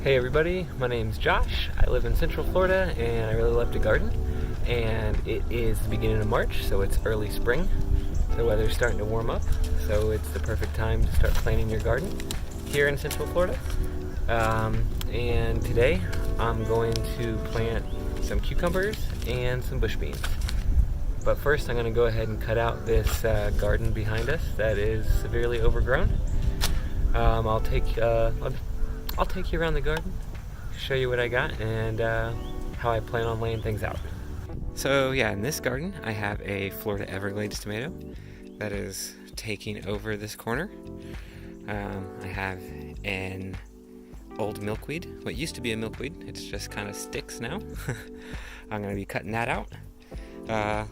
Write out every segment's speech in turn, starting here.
Hey everybody, my name's Josh. I live in Central Florida and I really love to garden. And it is the beginning of March, so it's early spring. The weather's starting to warm up, so it's the perfect time to start planting your garden here in Central Florida. And today I'm going to plant some cucumbers and some bush beans. But first I'm going to go ahead and cut out this garden behind us that is severely overgrown. I'll take you around the garden, show you what I got, and how I plan on laying things out. So yeah, in this garden I have a Florida Everglades tomato that is taking over this corner. I have an old milkweed, what used to be a milkweed, it's just kind of sticks now. I'm going to be cutting that out.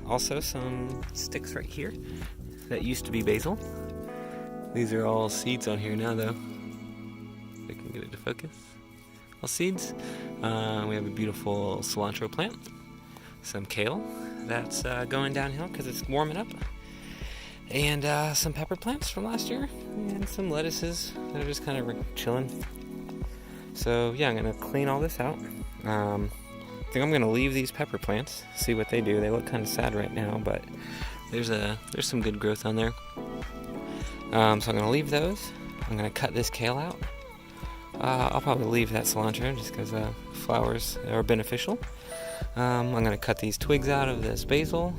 Also some sticks right here that used to be basil. These are all seeds on here now though. I can get it to focus. All seeds. We have a beautiful cilantro plant, some kale that's going downhill because it's warming up, and some pepper plants from last year, and some lettuces that are just kind of chilling. So yeah, I'm gonna clean all this out. I think I'm gonna leave these pepper plants, see what they do. They look kind of sad right now, but there's some good growth on there. So I'm gonna leave those. I'm gonna cut this kale out. I'll probably leave that cilantro just because flowers are beneficial. I'm going to cut these twigs out of this basil.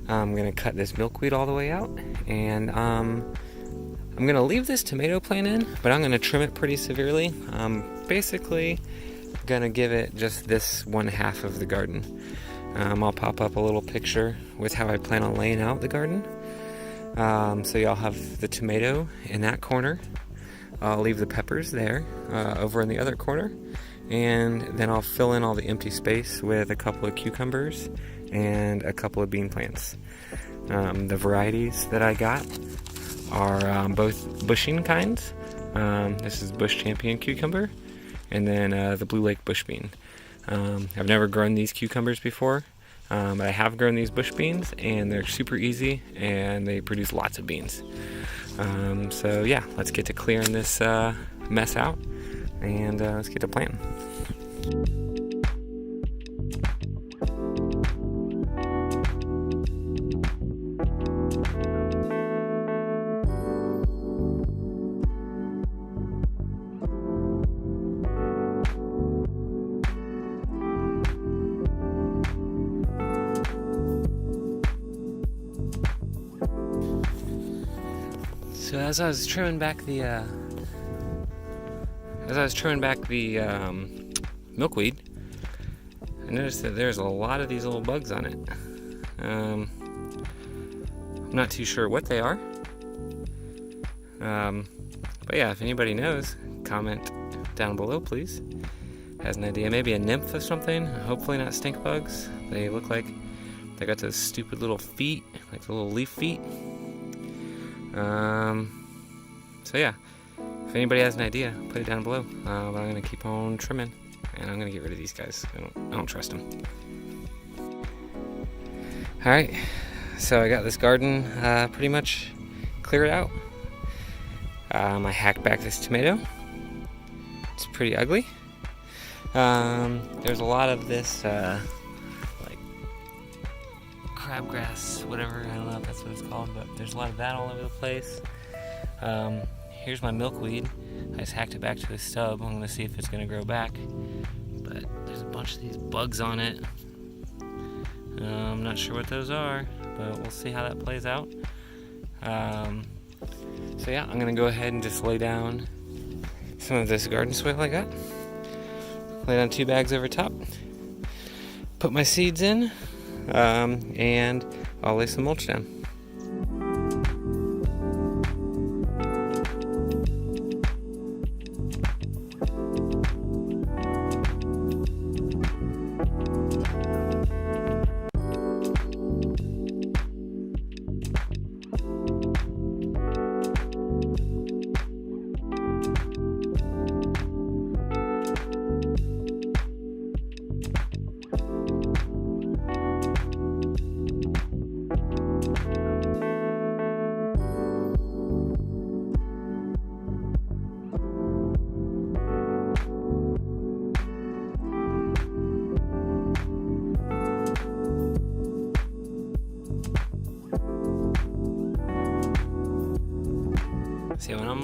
I'm going to cut this milkweed all the way out. And I'm going to leave this tomato plant in, but I'm going to trim it pretty severely. I'm basically going to give it just this one half of the garden. I'll pop up a little picture with how I plan on laying out the garden. So y'all have the tomato in that corner. I'll leave the peppers there, over in the other corner, and then I'll fill in all the empty space with a couple of cucumbers and a couple of bean plants. The varieties that I got are both bushing kinds. This is Bush Champion cucumber, and then the Blue Lake bush bean. I've never grown these cucumbers before, but I have grown these bush beans, and they're super easy, and they produce lots of beans. So yeah, let's get to clearing this mess out, and let's get to planting. So as I was trimming back the milkweed, I noticed that there's a lot of these little bugs on it. I'm not too sure what they are. But yeah, if anybody knows, comment down below, please. Has an idea, maybe a nymph or something. Hopefully not stink bugs. They look like they got those stupid little feet, like the little leaf feet. So yeah, if anybody has an idea, put it down below. But I'm gonna keep on trimming, and I'm gonna get rid of these guys. I don't trust them. All right, so I got this garden pretty much cleared out. I hacked back this tomato. It's pretty ugly. There's a lot of this like crabgrass, whatever, I don't know if that's what it's called, but there's a lot of that all over the place. Here's my milkweed. I just hacked it back to the stub. I'm gonna see if it's gonna grow back, but there's a bunch of these bugs on it. I'm not sure what those are, but we'll see how that plays out. So yeah, I'm gonna go ahead and just lay down some of this garden soil I got. Lay down 2 bags over top, put my seeds in, and I'll lay some mulch down.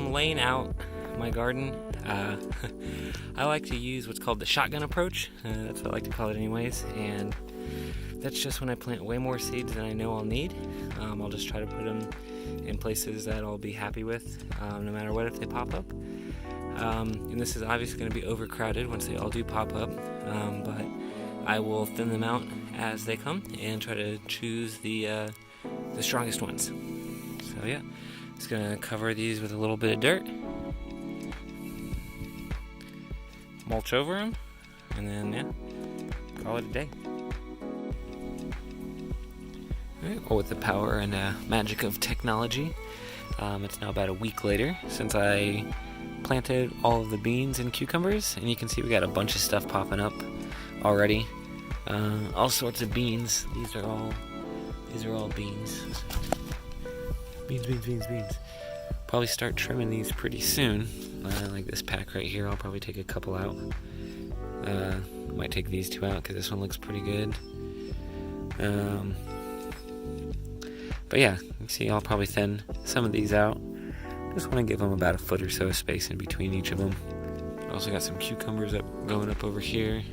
I'm laying out my garden, I like to use what's called the shotgun approach. That's what I like to call it anyways, and that's just when I plant way more seeds than I know I'll need. I'll just try to put them in places that I'll be happy with, no matter what if they pop up. And this is obviously going to be overcrowded once they all do pop up, but I will thin them out as they come and try to choose the strongest ones. So yeah, just going to cover these with a little bit of dirt, mulch over them, and then yeah, call it a day. Well, with the power and magic of technology, it's now about a week later since I planted all of the beans and cucumbers, and you can see we got a bunch of stuff popping up already. All sorts of beans. These are all beans. Beans. Probably start trimming these pretty soon. Like this pack right here, I'll probably take a couple out. Might take these two out because this one looks pretty good. But yeah, you can see I'll probably thin some of these out. Just want to give them about a foot or so of space in between each of them. Also got some cucumbers going up over here.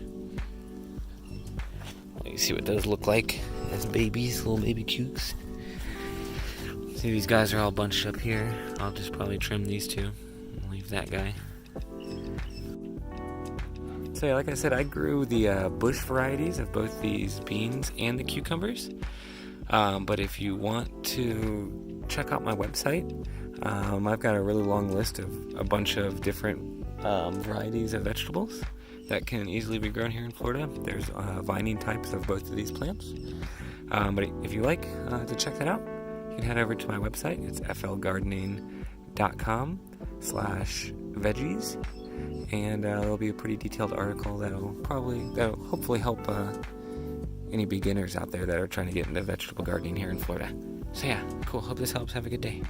Let me see what those look like as babies, little baby cukes. See, these guys are all bunched up here. I'll just probably trim these two and leave that guy. So yeah, like I said, I grew the bush varieties of both these beans and the cucumbers. But if you want to check out my website, I've got a really long list of a bunch of different varieties of vegetables that can easily be grown here in Florida. There's vining types of both of these plants. But if you like to check that out, you can head over to my website. It's flgardening.com/veggies, and there'll be a pretty detailed article that'll hopefully help any beginners out there that are trying to get into vegetable gardening here in Florida. So yeah, cool. Hope this helps. Have a good day.